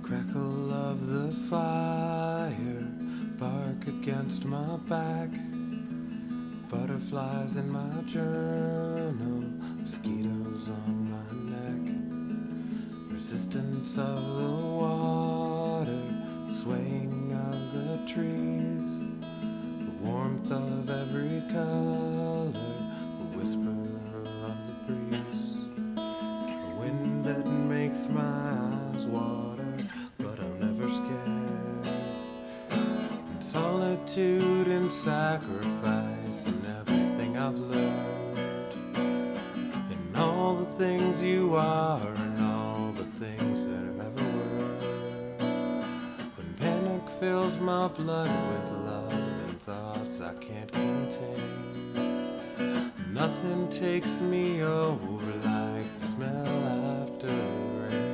crackle of the fire, bark against my back, butterflies in my journal, mosquitoes on my neck, resistance of the water, swaying of the trees, the warmth of every color, the whisper of the breeze, the wind that makes my eyes water, but I'm never scared. In solitude and sacrifice and everything I've learned, and all the things you are and all the things that ever were. When panic fills my blood with love and thoughts I can't contain, nothing takes me over like the smell after rain.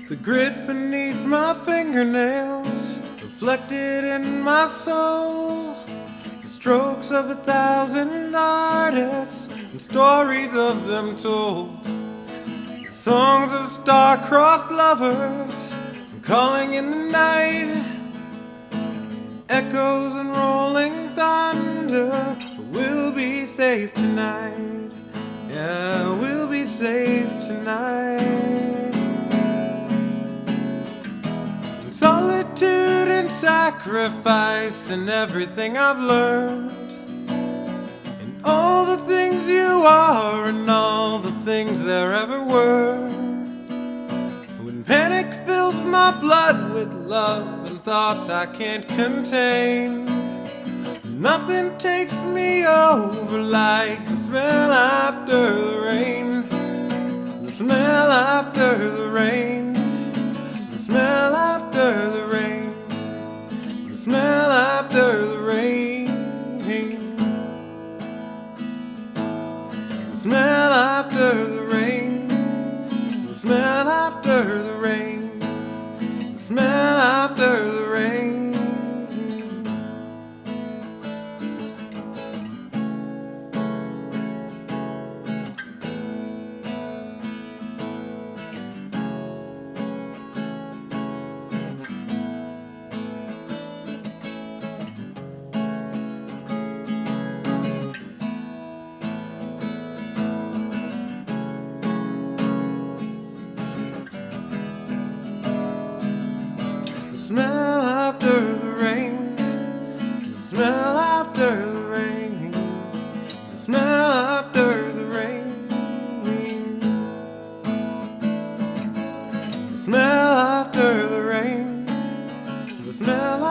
The grit beneath my fingernails, reflected in my soul, the strokes of 1,000 artists and stories of them told, the songs of star-crossed lovers calling in the night, echoes and rolling thunder. We'll be safe tonight, yeah, we'll be safe tonight. Solitude and sacrifice and everything I've learned, and all the things you are and all the things there ever were. When panic fills my blood with love and thoughts I can't contain, nothing takes me over like the smell after the rain, the smell after the rain, the smell after the rain, the smell after the rain, the smell after the rain, the smell after the rain, the smell after the rain. The smell after the rain, the smell after the rain, the smell after the rain, the smell after the rain, the smell